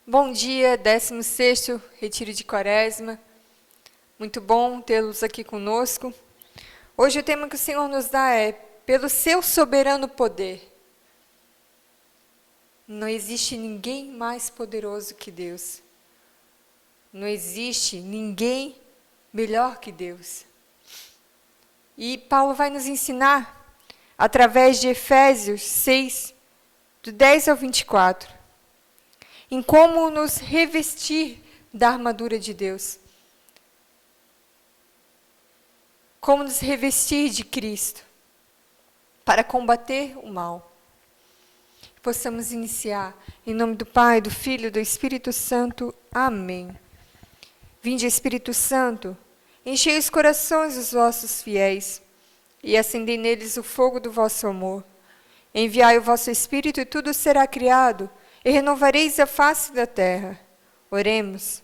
Bom dia, 16º Retiro de Quaresma. Muito bom tê-los aqui conosco. Hoje o tema que o Senhor nos dá é pelo seu soberano poder. Não existe ninguém mais poderoso que Deus. Não existe ninguém melhor que Deus. E Paulo vai nos ensinar, através de Efésios 6, do 10 ao 24, em como nos revestir da armadura de Deus. Como nos revestir de Cristo para combater o mal. Possamos iniciar em nome do Pai, do Filho e do Espírito Santo. Amém. Vinde, Espírito Santo, enchei os corações dos vossos fiéis e acendei neles o fogo do vosso amor. Enviai o vosso Espírito e tudo será criado, e renovareis a face da terra. Oremos.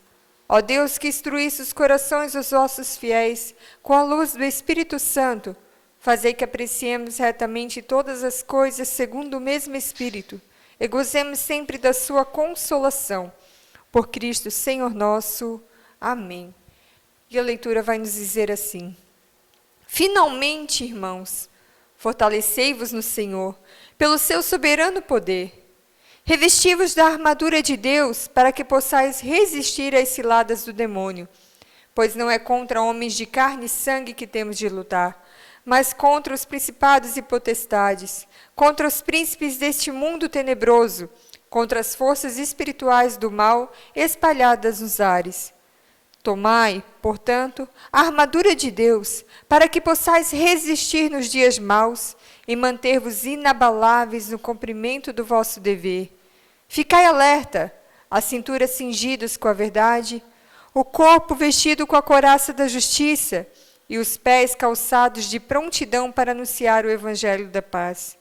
Ó Deus, que instruísse os corações dos vossos fiéis com a luz do Espírito Santo, fazei que apreciemos retamente todas as coisas segundo o mesmo Espírito, e gozemos sempre da sua consolação. Por Cristo, Senhor nosso. Amém. E a leitura vai nos dizer assim: Finalmente, irmãos, fortalecei-vos no Senhor, pelo seu soberano poder. Revesti-vos da armadura de Deus, para que possais resistir às ciladas do demônio. Pois não é contra homens de carne e sangue que temos de lutar, mas contra os principados e potestades, contra os príncipes deste mundo tenebroso, contra as forças espirituais do mal espalhadas nos ares. Tomai, portanto, a armadura de Deus, para que possais resistir nos dias maus e manter-vos inabaláveis no cumprimento do vosso dever. Ficai alerta, a cintura cingidos com a verdade, o corpo vestido com a couraça da justiça e os pés calçados de prontidão para anunciar o evangelho da paz.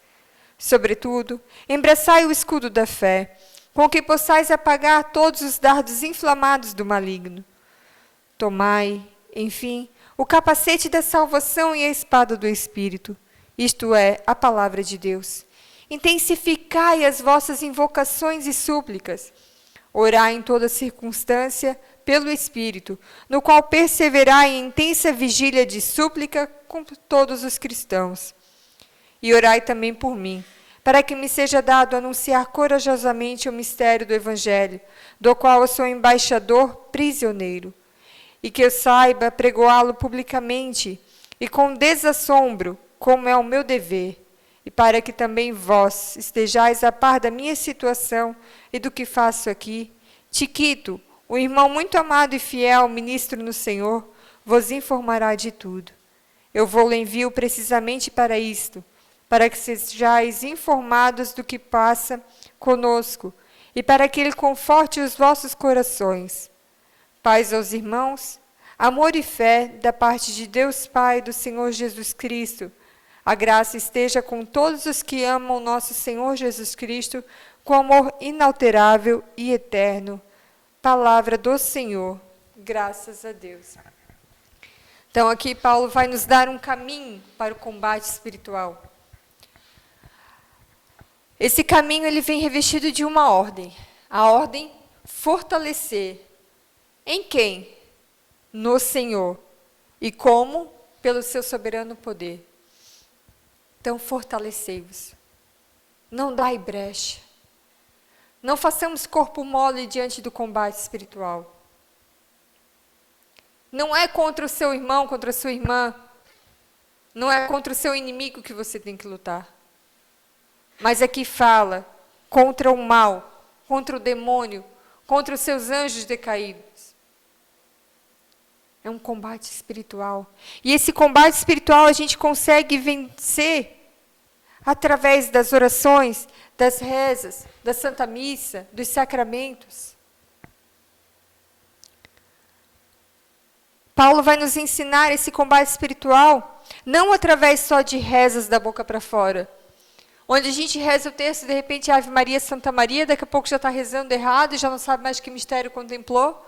Sobretudo, embraçai o escudo da fé, com que possais apagar todos os dardos inflamados do maligno. Tomai, enfim, o capacete da salvação e a espada do Espírito, isto é, a palavra de Deus. Intensificai as vossas invocações e súplicas. Orai em toda circunstância pelo Espírito, no qual perseverai em intensa vigília de súplica com todos os cristãos. E orai também por mim, para que me seja dado anunciar corajosamente o mistério do Evangelho, do qual eu sou embaixador prisioneiro, e que eu saiba pregoá-lo publicamente e com desassombro, como é o meu dever, e para que também vós estejais a par da minha situação e do que faço aqui, Tiquito, o irmão muito amado e fiel, ministro no Senhor, vos informará de tudo. Eu vou-lhe envio precisamente para isto, para que sejais informados do que passa conosco, e para que ele conforte os vossos corações. Paz aos irmãos, amor e fé da parte de Deus Pai e do Senhor Jesus Cristo. A graça esteja com todos os que amam nosso Senhor Jesus Cristo, com amor inalterável e eterno. Palavra do Senhor. Graças a Deus. Então aqui Paulo vai nos dar um caminho para o combate espiritual. Esse caminho ele vem revestido de uma ordem. A ordem fortalecer. Em quem? No Senhor. E como? Pelo seu soberano poder. Então, fortalecei-vos. Não dai brecha. Não façamos corpo mole diante do combate espiritual. Não é contra o seu irmão, contra a sua irmã. Não é contra o seu inimigo que você tem que lutar. Mas aqui fala contra o mal, contra o demônio, contra os seus anjos decaídos. É um combate espiritual. E esse combate espiritual a gente consegue vencer através das orações, das rezas, da Santa Missa, dos sacramentos. Paulo vai nos ensinar esse combate espiritual não através só de rezas da boca para fora. Onde a gente reza o texto, de repente, Ave Maria, Santa Maria, daqui a pouco já está rezando errado e já não sabe mais que mistério contemplou.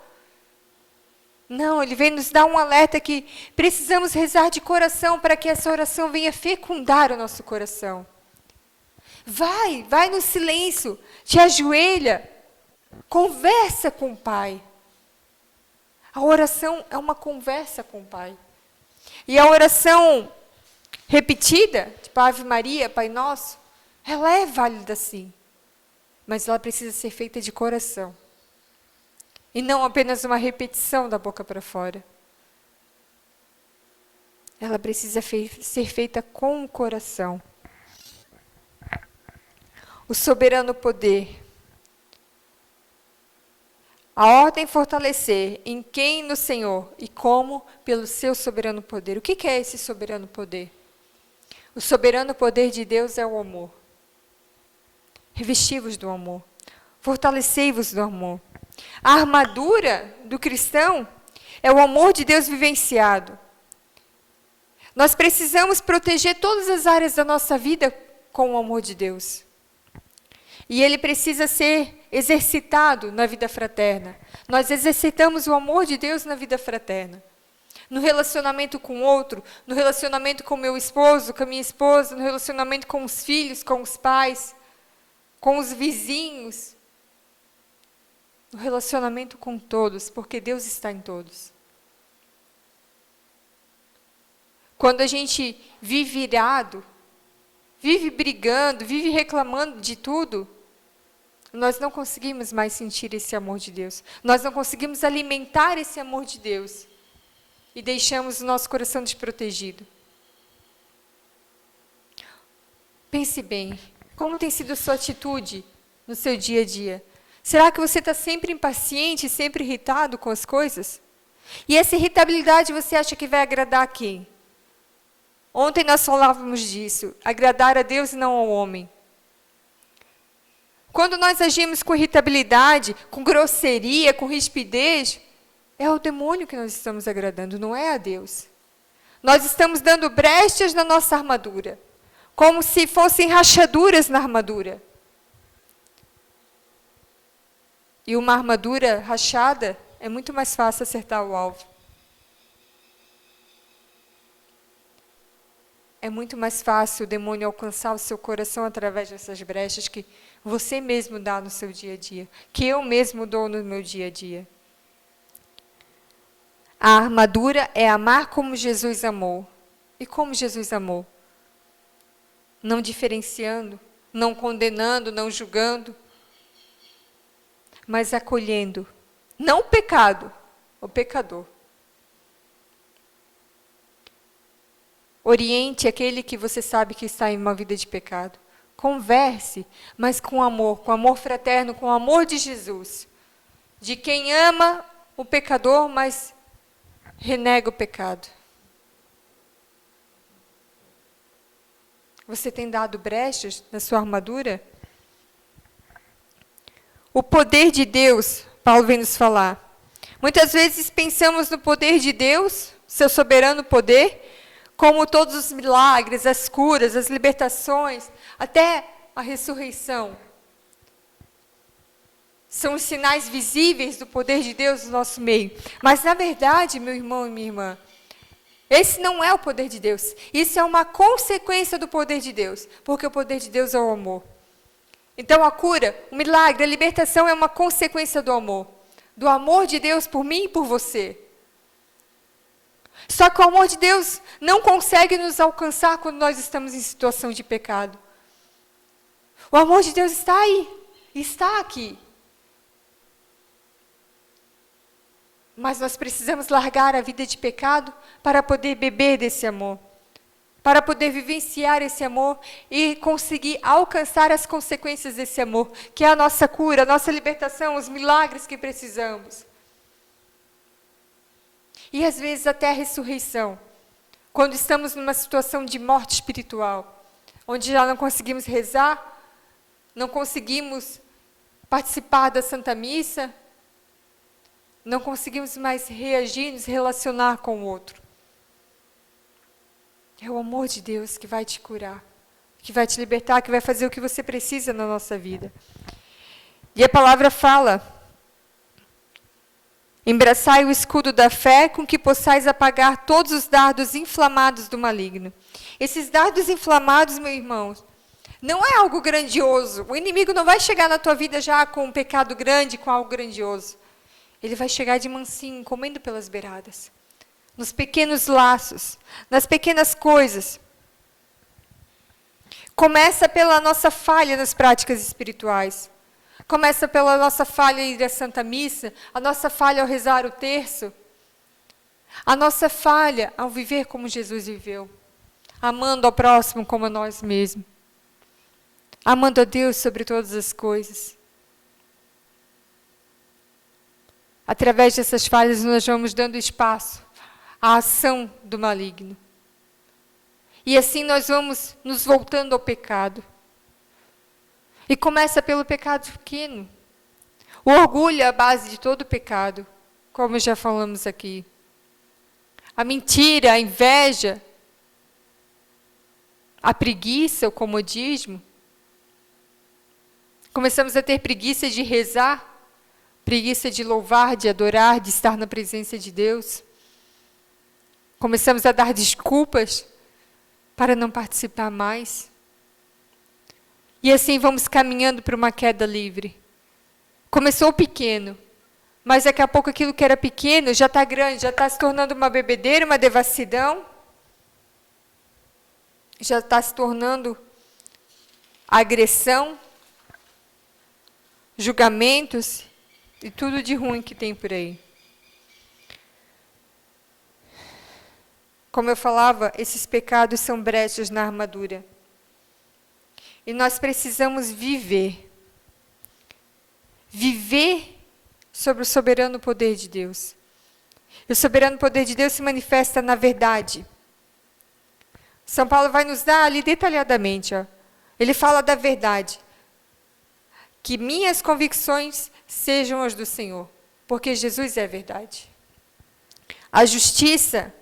Não, ele vem nos dar um alerta que precisamos rezar de coração para que essa oração venha fecundar o nosso coração. Vai no silêncio, te ajoelha, Conversa com o Pai. A oração é uma conversa com o Pai. E a oração repetida, tipo Ave Maria, Pai Nosso, ela é válida sim. Mas ela precisa ser feita de coração. E não apenas uma repetição da boca para fora. Ela precisa ser feita com o coração. O soberano poder. A ordem fortalecer em quem no Senhor e como pelo seu soberano poder. O que é esse soberano poder? O soberano poder de Deus é o amor. Revesti-vos do amor. Fortalecei-vos do amor. A armadura do cristão é o amor de Deus vivenciado. Nós precisamos proteger todas as áreas da nossa vida com o amor de Deus. E ele precisa ser exercitado na vida fraterna. Nós exercitamos o amor de Deus na vida fraterna. No relacionamento com o outro, no relacionamento com meu esposo, com a minha esposa, no relacionamento com os filhos, com os pais, com os vizinhos. No relacionamento com todos, porque Deus está em todos. Quando a gente vive irado, vive brigando, vive reclamando de tudo, nós não conseguimos mais sentir esse amor de Deus. Nós não conseguimos alimentar esse amor de Deus. E deixamos o nosso coração desprotegido. Pense bem, como tem sido a sua atitude no seu dia a dia? Será que você está sempre impaciente, sempre irritado com as coisas? E essa irritabilidade você acha que vai agradar a quem? Ontem nós falávamos disso, agradar a Deus e não ao homem. Quando nós agimos com irritabilidade, com grosseria, com rispidez, é ao demônio que nós estamos agradando, não é a Deus. Nós estamos dando brechas na nossa armadura, como se fossem rachaduras na armadura. E uma armadura rachada é muito mais fácil acertar o alvo. É muito mais fácil o demônio alcançar o seu coração através dessas brechas que você mesmo dá no seu dia a dia, que eu mesmo dou no meu dia a dia. A armadura é amar como Jesus amou. E como Jesus amou? Não diferenciando, não condenando, não julgando, mas acolhendo, não o pecado, o pecador. Oriente aquele que você sabe que está em uma vida de pecado. Converse, mas com amor fraterno, com o amor de Jesus. De quem ama o pecador, mas renega o pecado. Você tem dado brechas na sua armadura? O poder de Deus, Paulo vem nos falar. Muitas vezes pensamos no poder de Deus, seu soberano poder, como todos os milagres, as curas, as libertações, até a ressurreição. São os sinais visíveis do poder de Deus no nosso meio. Mas, na verdade, meu irmão e minha irmã, esse não é o poder de Deus. Isso é uma consequência do poder de Deus, porque o poder de Deus é o amor. Então, a cura, o milagre, a libertação é uma consequência do amor de Deus por mim e por você. Só que o amor de Deus não consegue nos alcançar quando nós estamos em situação de pecado. O amor de Deus está aí, está aqui. Mas nós precisamos largar a vida de pecado para poder beber desse amor, para poder vivenciar esse amor e conseguir alcançar as consequências desse amor, que é a nossa cura, a nossa libertação, os milagres que precisamos. E às vezes até a ressurreição, quando estamos numa situação de morte espiritual, onde já não conseguimos rezar, não conseguimos participar da Santa Missa, não conseguimos mais reagir, nos relacionar com o outro. É o amor de Deus que vai te curar, que vai te libertar, que vai fazer o que você precisa na nossa vida. E a palavra fala: embraçai o escudo da fé com que possais apagar todos os dardos inflamados do maligno. Esses dardos inflamados, meus irmãos, Não é algo grandioso. O inimigo não vai chegar na tua vida já com um pecado grande, com algo grandioso. Ele vai chegar de mansinho, comendo pelas beiradas. Nos pequenos laços, nas pequenas coisas. Começa pela nossa falha nas práticas espirituais. Começa pela nossa falha em ir à Santa Missa, a nossa falha ao rezar o terço, a nossa falha ao viver como Jesus viveu, amando ao próximo como a nós mesmos, amando a Deus sobre todas as coisas. Através dessas falhas, nós vamos dando espaço à ação do maligno. E assim nós vamos nos voltando ao pecado. E começa pelo pecado pequeno. O orgulho é a base de todo pecado, como já falamos aqui. A mentira, a inveja, a preguiça, o comodismo. Começamos a ter preguiça de rezar, preguiça de louvar, de adorar, de estar na presença de Deus. Começamos a dar desculpas para não participar mais. E assim vamos caminhando para uma queda livre. Começou pequeno, mas daqui a pouco aquilo que era pequeno já está grande, já está se tornando uma bebedeira, uma devassidão. Já está se tornando agressão, julgamentos e tudo de ruim que tem por aí. Como eu falava, esses pecados são brechas na armadura. E nós precisamos viver. Viver sobre o soberano poder de Deus. E o soberano poder de Deus se manifesta na verdade. São Paulo vai nos dar ali detalhadamente. Ele fala da verdade. Que minhas convicções sejam as do Senhor. Porque Jesus é a verdade. A justiça,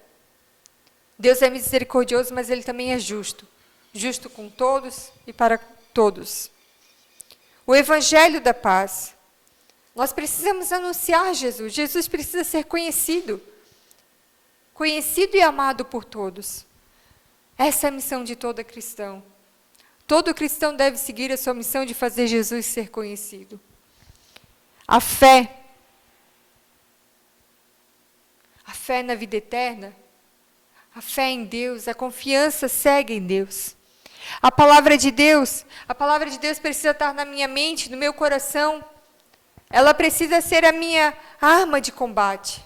Deus é misericordioso, mas Ele também é justo. Justo com todos e para todos. O Evangelho da paz. Nós precisamos anunciar Jesus. Jesus precisa ser conhecido. Conhecido e amado por todos. Essa é a missão de todo cristão. Todo cristão deve seguir a sua missão de fazer Jesus ser conhecido. A fé na vida eterna, a fé em Deus, a confiança segue em Deus. A palavra de Deus precisa estar na minha mente, no meu coração. Ela precisa ser a minha arma de combate.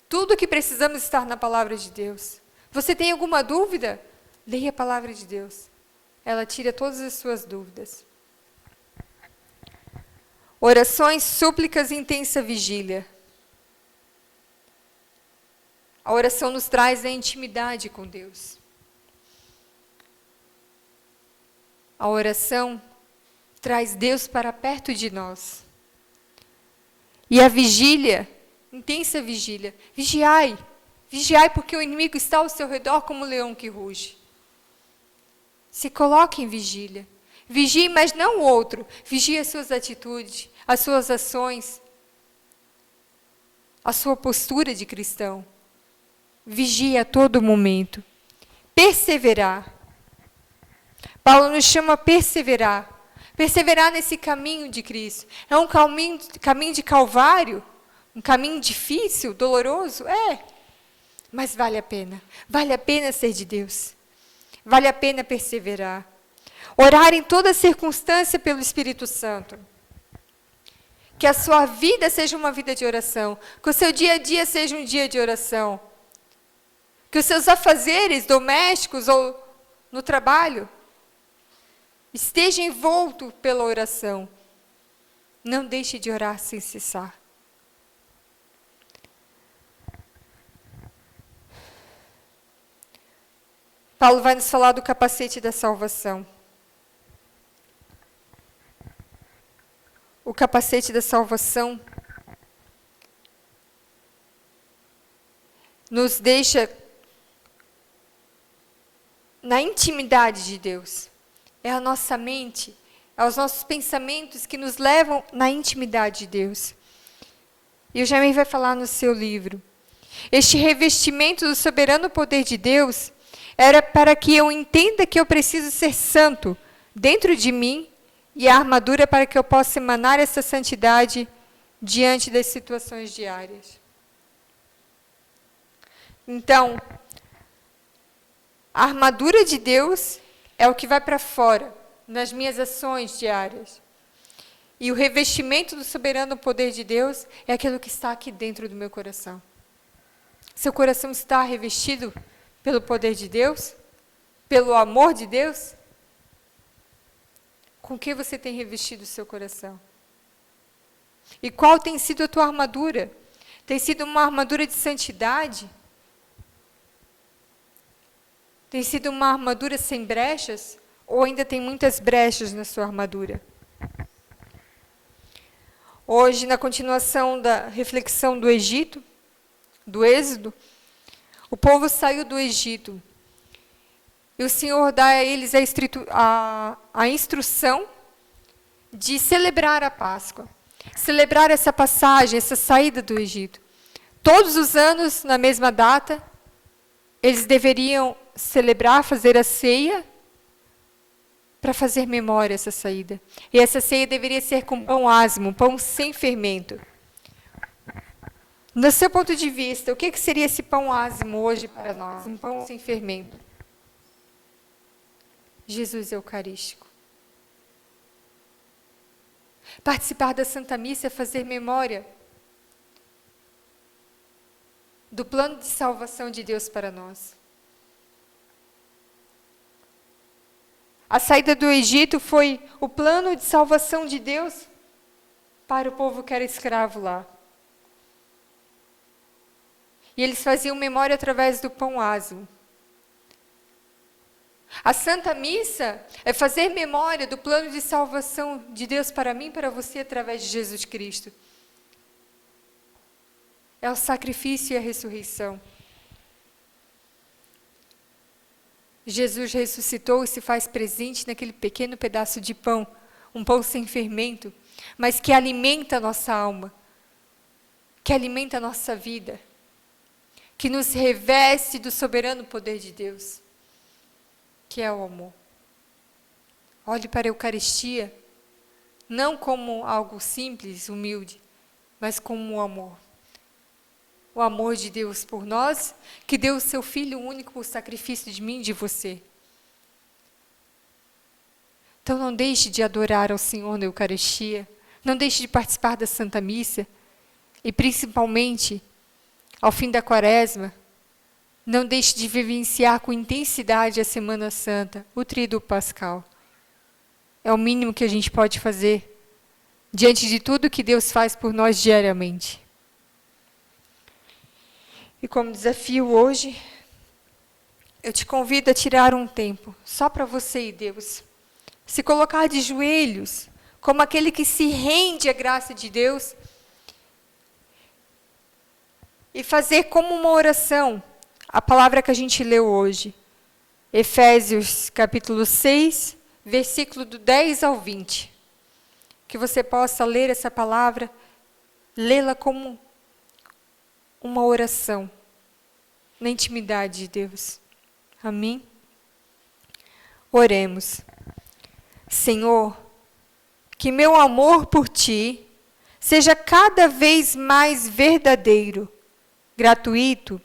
Tudo que precisamos estar na palavra de Deus. Você tem alguma dúvida? Leia a palavra de Deus. Ela tira todas as suas dúvidas. Orações, súplicas e intensa vigília. A oração nos traz a intimidade com Deus. A oração traz Deus para perto de nós. E a vigília, intensa vigília. Vigiai, vigiai porque o inimigo está ao seu redor como um leão que ruge. Se coloque em vigília. Vigie, mas não o outro. Vigie as suas atitudes, as suas ações, a sua postura de cristão. Vigie a todo momento. Perseverar. Paulo nos chama a perseverar. Perseverar nesse caminho de Cristo. É um caminho de Calvário? Um caminho difícil, doloroso? É. Mas vale a pena. Vale a pena ser de Deus. Vale a pena perseverar. Orar em toda circunstância pelo Espírito Santo. Que a sua vida seja uma vida de oração. Que o seu dia a dia seja um dia de oração. Que os seus afazeres domésticos ou no trabalho esteja envolto pela oração. Não deixe de orar sem cessar. Paulo vai nos falar do capacete da salvação. O capacete da salvação nos deixa na intimidade de Deus. É a nossa mente, é os nossos pensamentos que nos levam na intimidade de Deus. E o Jaime vai falar no seu livro. Este revestimento do soberano poder de Deus era para que eu entenda que eu preciso ser santo dentro de mim e a armadura para que eu possa emanar essa santidade diante das situações diárias. Então, a armadura de Deus é o que vai para fora, nas minhas ações diárias. E o revestimento do soberano poder de Deus é aquilo que está aqui dentro do meu coração. Seu coração está revestido pelo poder de Deus? Pelo amor de Deus? Com que você tem revestido o seu coração? E qual tem sido a tua armadura? Tem sido uma armadura de santidade? Tem sido uma armadura sem brechas? Ou ainda tem muitas brechas na sua armadura? Hoje, na continuação da reflexão do Egito, do Êxodo, o povo saiu do Egito. E o Senhor dá a eles a instrução de celebrar a Páscoa. Celebrar essa passagem, essa saída do Egito. Todos os anos, na mesma data, eles deveriam celebrar, fazer a ceia, para fazer memória essa saída. E essa ceia deveria ser com pão asmo, pão sem fermento. No seu ponto de vista, o que seria esse pão asmo hoje para nós? Um pão sem fermento. Jesus Eucarístico. Participar da Santa Missa é fazer memória do plano de salvação de Deus para nós. A saída do Egito foi o plano de salvação de Deus para o povo que era escravo lá. E eles faziam memória através do pão asmo. A Santa Missa é fazer memória do plano de salvação de Deus para mim e para você através de Jesus Cristo. É o sacrifício e a ressurreição. Jesus ressuscitou e se faz presente naquele pequeno pedaço de pão, um pão sem fermento, mas que alimenta a nossa alma, que alimenta a nossa vida, que nos reveste do soberano poder de Deus, que é o amor. Olhe para a Eucaristia, não como algo simples, humilde, mas como um amor. O amor de Deus por nós, que deu o seu Filho único por sacrifício de mim e de você. Então não deixe de adorar ao Senhor na Eucaristia, não deixe de participar da Santa Missa, e principalmente, ao fim da Quaresma, não deixe de vivenciar com intensidade a Semana Santa, o Tríduo Pascal. É o mínimo que a gente pode fazer, diante de tudo que Deus faz por nós diariamente. E como desafio hoje, eu te convido a tirar um tempo, só para você e Deus. Se colocar de joelhos, como aquele que se rende à graça de Deus. E fazer como uma oração, a palavra que a gente leu hoje. Efésios capítulo 6, versículo do 10 ao 20. Que você possa ler essa palavra, lê-la como uma oração na intimidade de Deus. Amém? Oremos. Senhor, que meu amor por Ti seja cada vez mais verdadeiro, gratuito,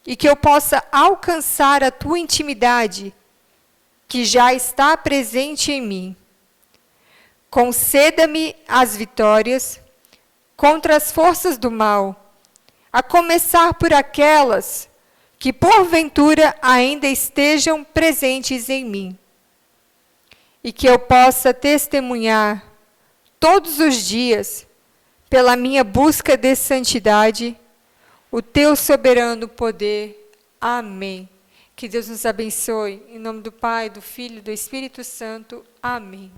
e que eu possa alcançar a Tua intimidade, que já está presente em mim. Conceda-me as vitórias contra as forças do mal, a começar por aquelas que porventura ainda estejam presentes em mim, e que eu possa testemunhar todos os dias, pela minha busca de santidade, o Teu soberano poder. Amém. Que Deus nos abençoe. Em nome do Pai, do Filho e do Espírito Santo. Amém.